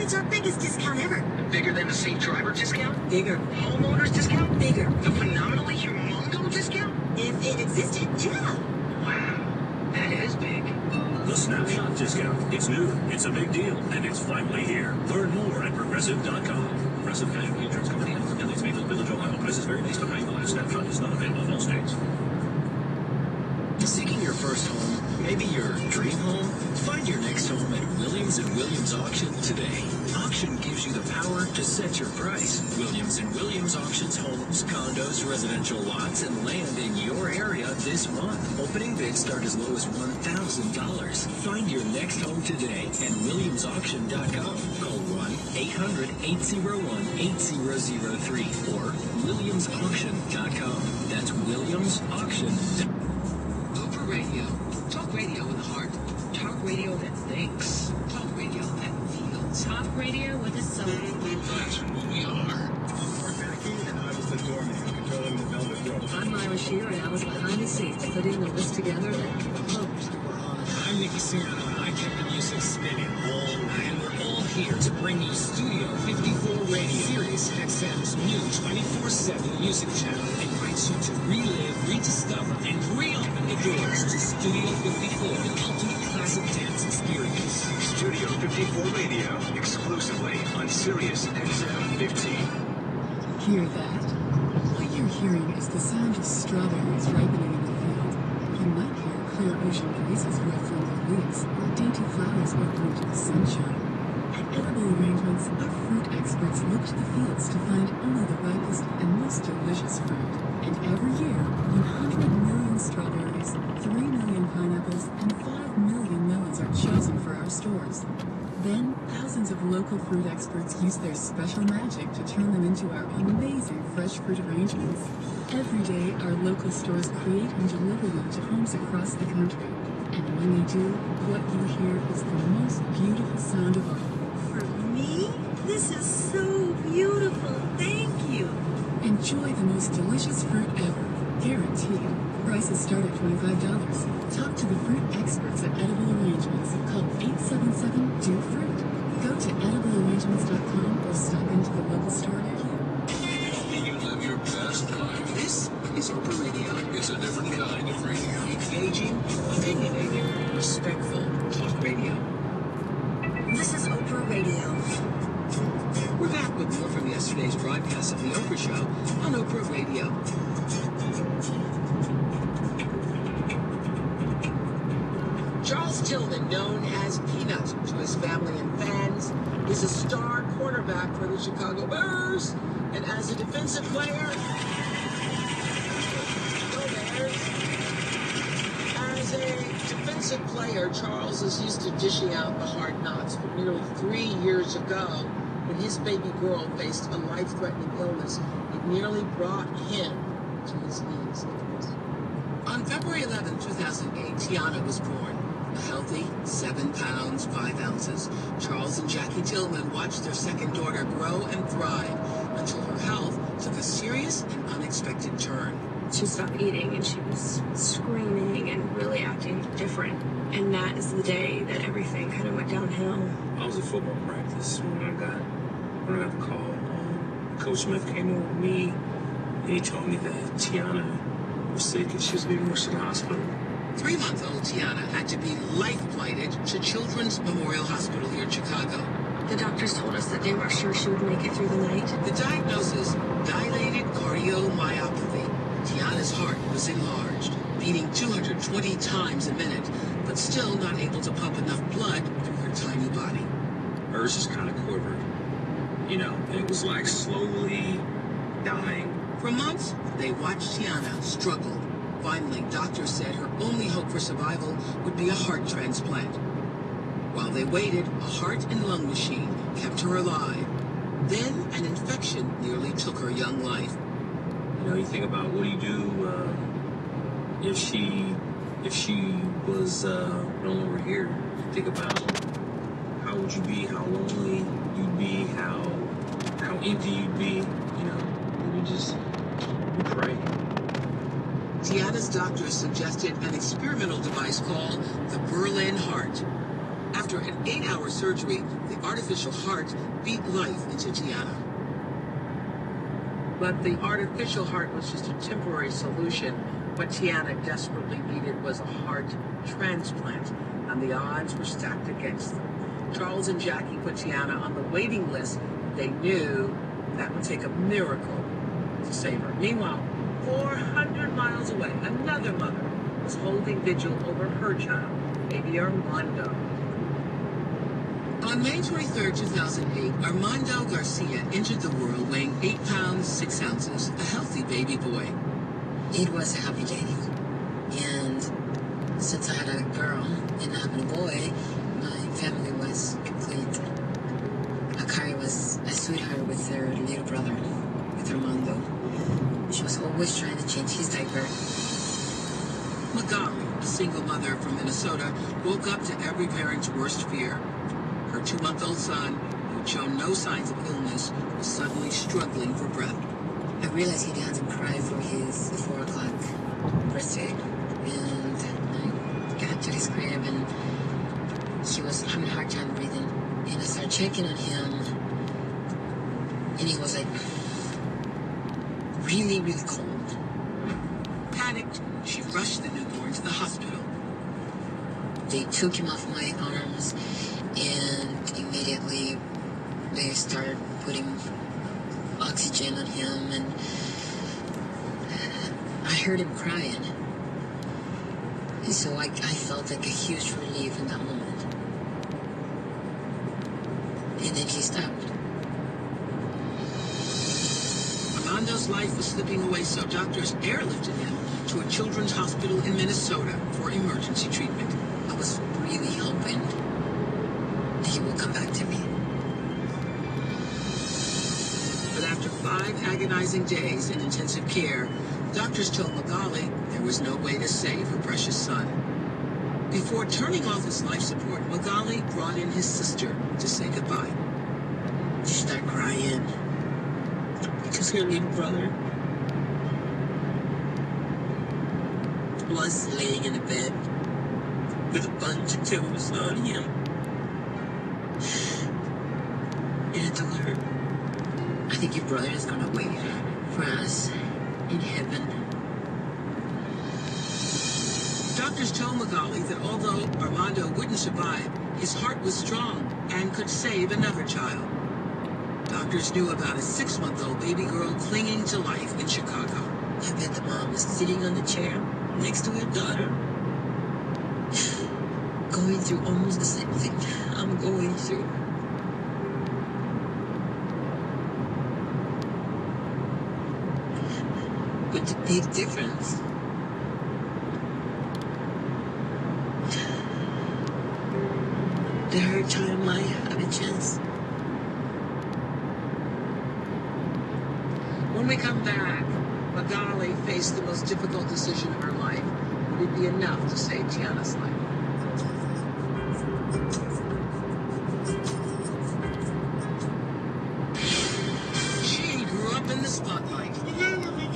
It's our biggest discount ever. Bigger than the safe driver discount? Bigger. Homeowners discount? Bigger. The phenomenally humongous discount? If it existed, yeah. Wow, that is big. The Snapshot discount. It's new, it's a big deal, and it's finally here. Learn more at Progressive.com. Progressive Casualty Insurance Company and affiliates, Mayfield Village, Ohio. Prices vary based on how you buy. Snapshot is not available in all states. Seeking your first home, maybe your dream home? Find your next home at Williams & Williams Auction today. Auction gives you the power to set your price. Williams & Williams auctions homes, condos, residential lots, and land in your area this month. Opening bids start as low as $1,000. Find your next home today at WilliamsAuction.com. Call 1-800-801-8003 or WilliamsAuction.com. That's WilliamsAuction.com. Oprah Radio. Talk radio in the heart. Talk radio that thinks. Talk radio that feels. Talk radio with a soul. That's who we are. I'm Mark Mackey, and I was the doorman controlling the Velvet Rope. I'm Myra Shear, and I was behind the scenes putting the list together and hoped we were on. I'm Nicky Siano, and I kept the music spinning all night. And we're all here to bring you Studio 54 Radio, Sirius XM's new 24/7 music channel. Invites you to relive, rediscover, and reopen the doors to Studio 54, the ultimate classic dance experience. Studio 54 Radio, exclusively on Sirius XM 15. Hear that? What you're hearing is the sound of strawberries ripening in the field. You might hear clear ocean breezes ruffling the leaves, or dainty flowers opening to the sunshine. At Edible Arrangements, our fruit experts look to the fields to find only the ripest and most delicious fruit. And every year, 100 million strawberries, 3 million pineapples, and 5 million melons are chosen for our stores. Then, thousands of local fruit experts use their special magic to turn them into our amazing fresh fruit arrangements. Every day, our local stores create and deliver them to homes across the country. And when they do, what you hear is the most beautiful sound of all. For me? This is so beautiful. Thank you. Enjoy the most delicious fruit ever. Guaranteed. Prices start at $25. Talk to the fruit experts at Edible Arrangements. Call 877-DO-FRUIT. Go to ediblearrangements.com or stop into the local store near you. Helping you live your best life. This is Oprah Radio. It's a different kind of radio. Engaging, opinionated, respectful. Talk radio. This is Oprah Radio. We're back with more from yesterday's broadcast of The Oprah Show on Oprah Radio. Charles Tillman, known as Peanut to his family and fans, is a star cornerback for the Chicago Bears. And as a defensive player, Charles is used to dishing out the hard knocks, but nearly 3 years ago, when his baby girl faced a life-threatening illness, it nearly brought him to his knees. On February 11, 2008, Tiana was born. A healthy 7 pounds, 5 ounces. Charles and Jackie Tillman watched their second daughter grow and thrive until her health took a serious and unexpected turn. She stopped eating and she was screaming and really acting different. And that is the day that everything kind of went downhill. I was at football practice when I got the call. Coach Smith came over to me and he told me that Tiana was sick and she was being rushed to the hospital. 3-month-old Tiana had to be life-flighted to Children's Memorial Hospital here in Chicago. The doctors told us that they weren't sure she would make it through the night. The diagnosis, dilated cardiomyopathy. Tiana's heart was enlarged, beating 220 times a minute, but still not able to pump enough blood through her tiny body. Hers just kind of quivered, and it was like slowly dying. For months, they watched Tiana struggle. Finally, doctors said her only hope for survival would be a heart transplant. While they waited, a heart and lung machine kept her alive. Then an infection nearly took her young life. You think about what do you do if she was no longer here. You think about how would you be, how lonely you'd be, how empty you'd be. We pray. Tiana's doctors suggested an experimental device called the Berlin heart. After an 8-hour surgery, the artificial heart beat life into Tiana. But the artificial heart was just a temporary solution. What Tiana desperately needed was a heart transplant, and the odds were stacked against them. Charles and Jackie put Tiana on the waiting list. They knew that would take a miracle to save her. Meanwhile, 400 miles away, another mother was holding vigil over her child, baby Armando. On May 23, 2008, Armando Garcia entered the world weighing 8 pounds, 6 ounces, a healthy baby boy. It was a happy day. And since I had a girl and having a boy, my family was complete. Akari was a sweetheart with her little brother, with Armando. She was always trying to change his diaper. Magali, a single mother from Minnesota, woke up to every parent's worst fear. Her 2-month-old son, who had shown no signs of illness, was suddenly struggling for breath. I realized he hadn't cried for his 4 o'clock birthday. And I got to his crib and he was having a hard time breathing. And I started checking on him and he was like really, really cold. Panicked, she rushed the newborn to the hospital. They took him off my arms and immediately they started putting oxygen on him, and I heard him crying. And so I felt like a huge relief in that moment. And then he stopped. Armando's life was slipping away, so doctors airlifted him to a children's hospital in Minnesota for emergency treatment. I was really hoping that he would come back to me. But after 5 agonizing days in intensive care, doctors told Magali there was no way to save her precious son. Before turning off his life support, Magali brought in his sister to say goodbye. She started crying. Because her little brother Was laying in the bed with a bunch of toes on him. and I told her, I think your brother is gonna wait for us in heaven. Doctors told Magali that although Armando wouldn't survive, his heart was strong and could save another child. Doctors knew about a 6-month-old baby girl clinging to life in Chicago. I bet the mom was sitting on the chair next to her daughter, going through almost the same thing I'm going through. But the big difference, that her child might have a chance. When we come back, Magali faced the most difficult decision of her life. Would it be enough to save Tiana's life?